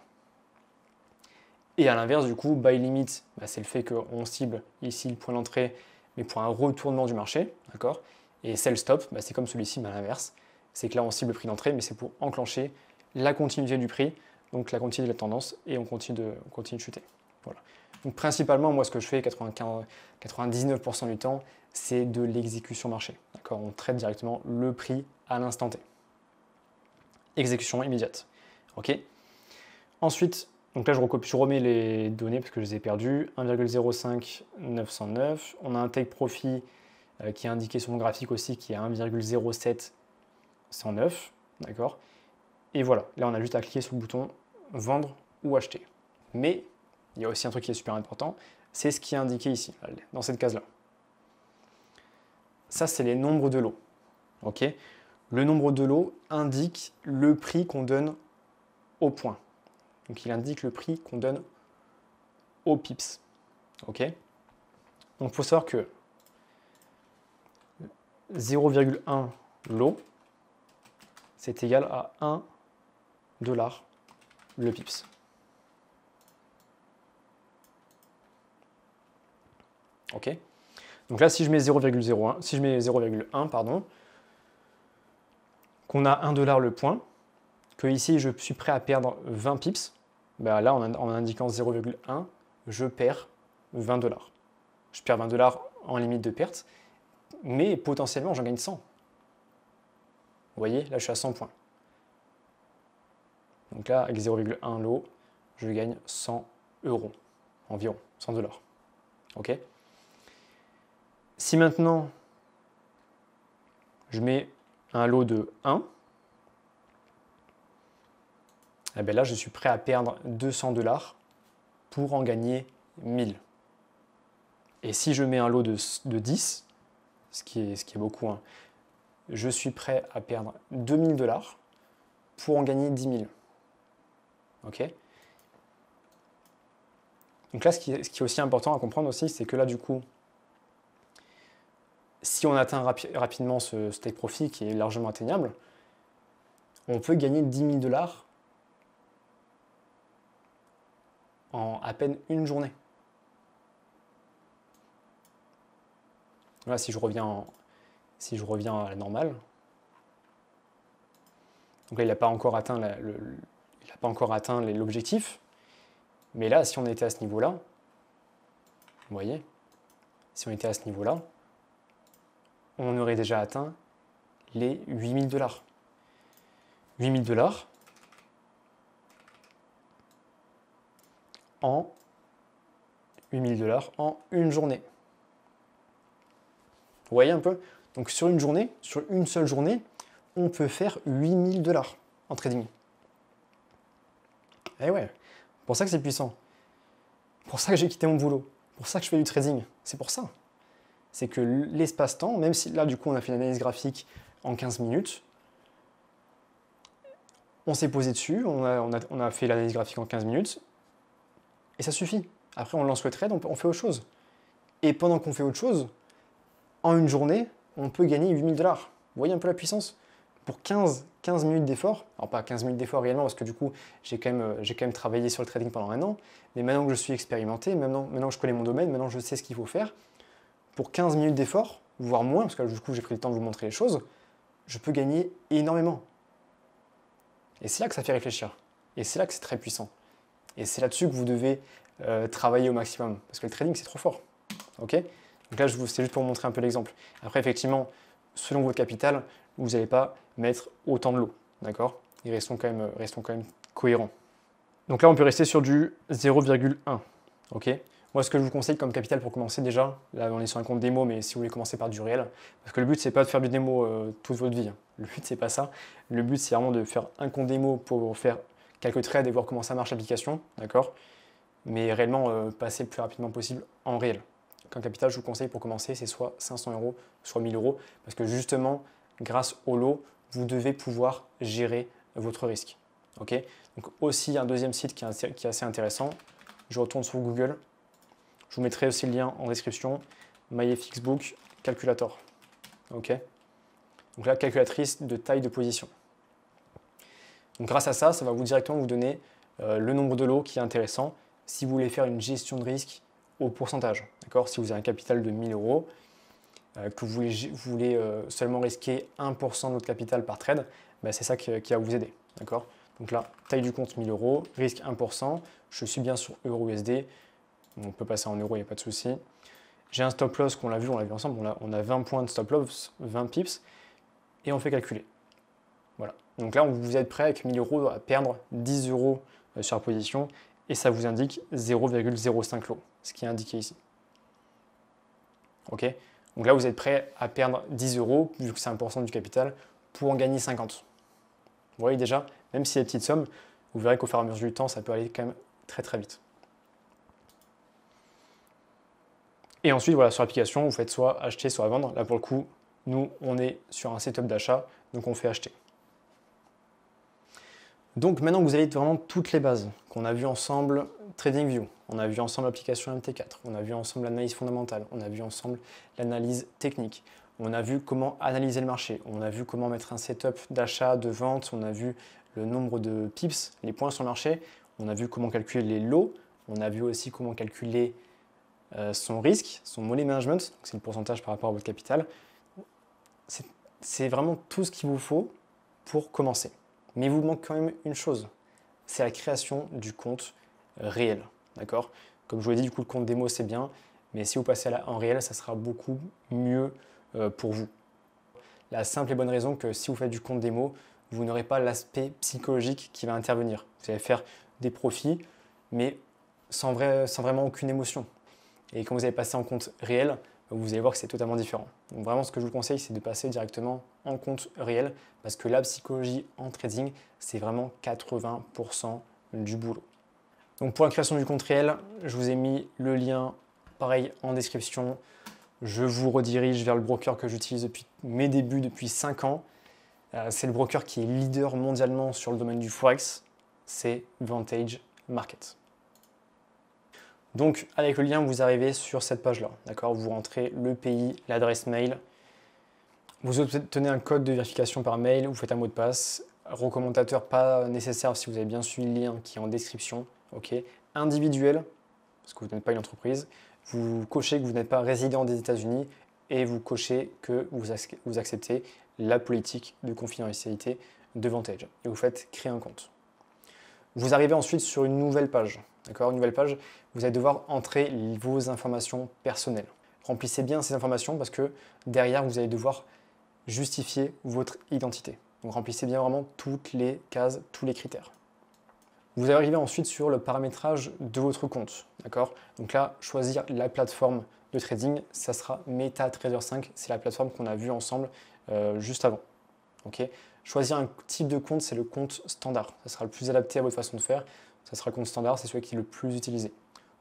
Et à l'inverse, du coup, buy limit, c'est le fait qu'on cible ici le point d'entrée, mais pour un retournement du marché, d'accord? Et sell stop, c'est comme celui-ci, mais à l'inverse. C'est que là, on cible le prix d'entrée, mais c'est pour enclencher la continuité du prix, donc la continuité de la tendance, et on continue de chuter. Voilà. Donc principalement, moi, ce que je fais 99% du temps, c'est de l'exécution marché. D'accord? On traite directement le prix à l'instant T. Exécution immédiate. Ok? Ensuite, donc là, je remets les données parce que je les ai perdues. 1,05909. On a un take profit qui est indiqué sur mon graphique aussi, qui est 1,0709. D'accord? Et voilà, là, on a juste à cliquer sur le bouton vendre ou acheter. Mais il y a aussi un truc qui est super important, c'est ce qui est indiqué ici, dans cette case-là. Ça, c'est les nombres de lots. Ok? Le nombre de lots indique le prix qu'on donne au point. Donc, il indique le prix qu'on donne au pips. Ok? Donc, il faut savoir que 0,1 lot, c'est égal à 1 dollar le pips. Ok? Donc là, si je mets 0,01, si je mets 0,1, pardon, qu'on a 1 dollar le point, que ici je suis prêt à perdre 20 pips, là en indiquant 0,1, je perds 20 dollars. Je perds 20 dollars en limite de perte, mais potentiellement j'en gagne 100. Vous voyez, là je suis à 100 points. Donc là, avec 0,1 lot, je gagne 100 euros environ, 100 dollars. Ok? Si maintenant je mets un lot de 1, là je suis prêt à perdre 200 dollars pour en gagner 1000. Et si je mets un lot de 10, ce qui est beaucoup, hein, je suis prêt à perdre 2000 dollars pour en gagner 10 000. Ok? Donc là, ce qui est aussi important à comprendre aussi, c'est que là, du coup, si on atteint rapidement ce take profit qui est largement atteignable, on peut gagner 10 000 dollars en à peine une journée. Là, si je reviens à la normale, donc là, il n'a pas encore atteint l'objectif, mais là, si on était à ce niveau-là, vous voyez, si on était à ce niveau-là, on aurait déjà atteint les 8000 dollars. 8000 dollars en 8000 dollars en une journée. Vous voyez un peu? Donc sur une journée, sur une seule journée, on peut faire 8000 dollars en trading. Et ouais, pour ça que c'est puissant. Pour ça que j'ai quitté mon boulot. Pour ça que je fais du trading. C'est pour ça. C'est que l'espace-temps, même si là du coup on a fait l'analyse graphique en 15 minutes, on s'est posé dessus, on a fait l'analyse graphique en 15 minutes, et ça suffit. Après on lance le trade, on fait autre chose. Et pendant qu'on fait autre chose, en une journée, on peut gagner 8000 dollars. Vous voyez un peu la puissance? Pour 15 minutes d'effort, alors pas 15 minutes d'effort réellement, parce que du coup, j'ai quand même travaillé sur le trading pendant un an, mais maintenant que je suis expérimenté, maintenant que je connais mon domaine, maintenant je sais ce qu'il faut faire, pour 15 minutes d'effort, voire moins, parce que du coup j'ai pris le temps de vous montrer les choses, je peux gagner énormément. Et c'est là que ça fait réfléchir. Et c'est là que c'est très puissant. Et c'est là-dessus que vous devez travailler au maximum, parce que le trading c'est trop fort. Ok? Donc là, c'est juste pour vous montrer un peu l'exemple. Après, effectivement, selon votre capital, vous n'allez pas mettre autant de lots. D'accord? Et restons quand même cohérents. Donc là, on peut rester sur du 0,1. Ok. Moi, ce que je vous conseille comme capital pour commencer déjà, là on est sur un compte démo, mais si vous voulez commencer par du réel, parce que le but c'est pas de faire du démo toute votre vie, hein. Le but c'est pas ça. Le but c'est vraiment de faire un compte démo pour faire quelques trades et voir comment ça marche l'application, d'accord? Mais réellement passer le plus rapidement possible en réel. Comme capital, je vous conseille pour commencer, c'est soit 500 euros, soit 1000 euros, parce que justement, grâce au lot, vous devez pouvoir gérer votre risque. Ok. Donc aussi un deuxième site qui est assez intéressant. Je retourne sur Google. Je vous mettrai aussi le lien en description. MyFXBook Calculator. Ok. Donc là, calculatrice de taille de position. Donc grâce à ça, ça va vous directement vous donner le nombre de lots qui est intéressant si vous voulez faire une gestion de risque au pourcentage. D'accord. Si vous avez un capital de 1000 euros, que vous voulez seulement risquer 1% de votre capital par trade, bah, c'est ça qui va vous aider. D'accord. Donc là, taille du compte 1000 euros, risque 1%. Je suis bien sur EURUSD. On peut passer en euros, il n'y a pas de souci. J'ai un stop loss qu'on l'a vu ensemble. On a 20 points de stop loss, 20 pips. Et on fait calculer. Voilà. Donc là, vous êtes prêt avec 1000 euros à perdre 10 euros sur la position. Et ça vous indique 0,05 lots, ce qui est indiqué ici. Ok. Donc là, vous êtes prêt à perdre 10 euros, vu que c'est 1% du capital, pour en gagner 50. Vous voyez déjà, même si c'est des petites sommes, vous verrez qu'au fur et à mesure du temps, ça peut aller quand même très très vite. Et ensuite, voilà, sur l'application, vous faites soit acheter, soit vendre. Là, pour le coup, nous, on est sur un setup d'achat, donc on fait acheter. Donc maintenant que vous avez vraiment toutes les bases qu'on a vues ensemble, TradingView, on a vu ensemble l'application MT4, on a vu ensemble l'analyse fondamentale, on a vu ensemble l'analyse technique, on a vu comment analyser le marché, on a vu comment mettre un setup d'achat, de vente, on a vu le nombre de pips, les points sur le marché, on a vu comment calculer les lots, on a vu aussi comment calculer son risque, son money management, c'est le pourcentage par rapport à votre capital. C'est vraiment tout ce qu'il vous faut pour commencer. Mais il vous manque quand même une chose, c'est la création du compte réel. D'accord. Comme je vous l'ai dit, du coup, le compte démo, c'est bien, mais si vous passez en réel, ça sera beaucoup mieux pour vous. La simple et bonne raison que si vous faites du compte démo, vous n'aurez pas l'aspect psychologique qui va intervenir. Vous allez faire des profits, mais sans vraiment aucune émotion. Et quand vous allez passer en compte réel, vous allez voir que c'est totalement différent. Donc vraiment, ce que je vous conseille, c'est de passer directement en compte réel, parce que la psychologie en trading, c'est vraiment 80% du boulot. Donc pour la création du compte réel, je vous ai mis le lien, pareil, en description. Je vous redirige vers le broker que j'utilise depuis mes débuts, depuis 5 ans. C'est le broker qui est leader mondialement sur le domaine du Forex, c'est Vantage Market. Donc avec le lien, vous arrivez sur cette page-là, d'accord? Vous rentrez le pays, l'adresse mail, vous obtenez un code de vérification par mail, vous faites un mot de passe, recommandateur pas nécessaire si vous avez bien suivi le lien qui est en description, ok? Individuel, parce que vous n'êtes pas une entreprise, vous cochez que vous n'êtes pas résident des États-Unis et vous cochez que vous acceptez la politique de confidentialité de Vantage et vous faites créer un compte. Vous arrivez ensuite sur une nouvelle page. D'accord, une nouvelle page, vous allez devoir entrer vos informations personnelles. Remplissez bien ces informations parce que derrière, vous allez devoir justifier votre identité. Donc remplissez bien vraiment toutes les cases, tous les critères. Vous arrivez ensuite sur le paramétrage de votre compte. D'accord, donc là, choisir la plateforme de trading, ça sera MetaTrader 5. C'est la plateforme qu'on a vue ensemble juste avant. Okay. Choisir un type de compte, c'est le compte standard. Ça sera le plus adapté à votre façon de faire. Ça sera le compte standard, c'est celui qui est le plus utilisé.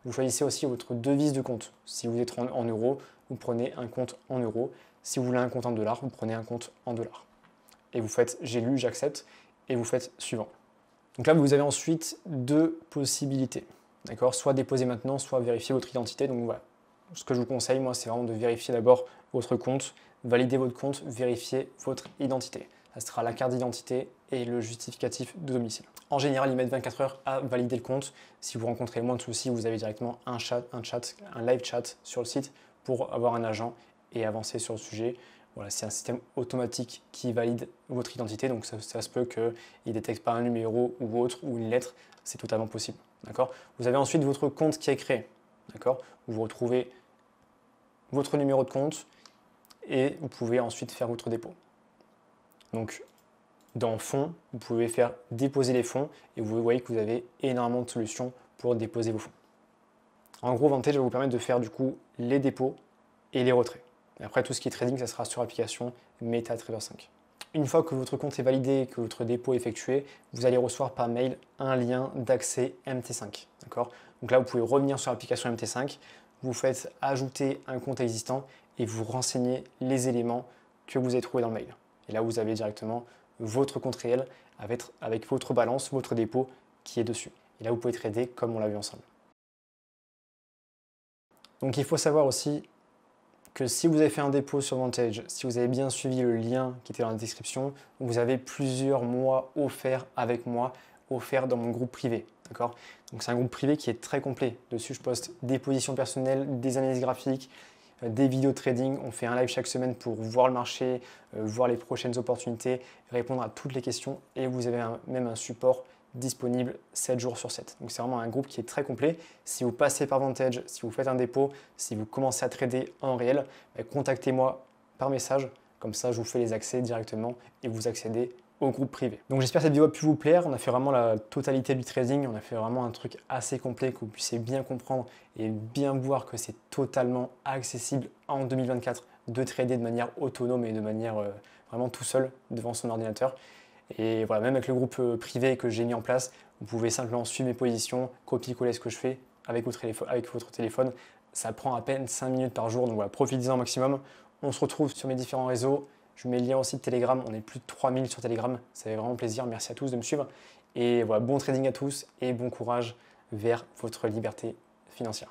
Vous choisissez aussi votre devise de compte. Si vous êtes en euros, vous prenez un compte en euros. Si vous voulez un compte en dollars, vous prenez un compte en dollars. Et vous faites j'ai lu, j'accepte, et vous faites suivant. Donc là, vous avez ensuite deux possibilités. D'accord, soit déposer maintenant, soit vérifier votre identité. Donc voilà. Ce que je vous conseille, moi, c'est vraiment de vérifier d'abord votre compte, valider votre compte, vérifier votre identité. Ça sera la carte d'identité et le justificatif de domicile. En général, ils mettent 24 heures à valider le compte. Si vous rencontrez moins de soucis, vous avez directement un live chat sur le site pour avoir un agent et avancer sur le sujet. Voilà, c'est un système automatique qui valide votre identité, donc ça se peut qu'il ne détecte pas un numéro ou autre ou une lettre, c'est totalement possible. D'accord. Vous avez ensuite votre compte qui est créé. D'accord. Vous retrouvez votre numéro de compte et vous pouvez ensuite faire votre dépôt. Donc, Dans fonds, vous pouvez faire déposer les fonds et vous voyez que vous avez énormément de solutions pour déposer vos fonds. En gros, Vantage va vous permettre de faire du coup les dépôts et les retraits. Et après, tout ce qui est trading, ça sera sur l'application MetaTrader 5. Une fois que votre compte est validé, que votre dépôt est effectué, vous allez recevoir par mail un lien d'accès MT5. D'accord ? Donc là, vous pouvez revenir sur l'application MT5, vous faites ajouter un compte existant et vous renseignez les éléments que vous avez trouvés dans le mail. Et là, vous avez directement votre compte réel avec votre balance, votre dépôt qui est dessus. Et là, vous pouvez trader comme on l'a vu ensemble. Donc il faut savoir aussi que si vous avez fait un dépôt sur Vantage, si vous avez bien suivi le lien qui était dans la description, vous avez plusieurs mois offerts avec moi, offerts dans mon groupe privé. D'accord ? Donc c'est un groupe privé qui est très complet. Dessus, je poste des positions personnelles, des analyses graphiques, des vidéos de trading. On fait un live chaque semaine pour voir le marché, voir les prochaines opportunités, répondre à toutes les questions et vous avez même un support disponible 7 jours sur 7. Donc c'est vraiment un groupe qui est très complet. Si vous passez par Vantage, si vous faites un dépôt, si vous commencez à trader en réel, contactez-moi par message. Comme ça, je vous fais les accès directement et vous accédez au groupe privé. Donc j'espère que cette vidéo a pu vous plaire. On a fait vraiment la totalité du trading. On a fait vraiment un truc assez complet que vous puissiez bien comprendre et bien voir que c'est totalement accessible en 2024 de trader de manière autonome et de manière vraiment tout seul devant son ordinateur. Et voilà, même avec le groupe privé que j'ai mis en place, vous pouvez simplement suivre mes positions, copier-coller ce que je fais avec votre téléphone. Ça prend à peine 5 minutes par jour, donc voilà, profitez-en au maximum. On se retrouve sur mes différents réseaux. Je mets le lien aussi de Telegram, on est plus de 3000 sur Telegram. Ça fait vraiment plaisir, merci à tous de me suivre. Et voilà, bon trading à tous et bon courage vers votre liberté financière.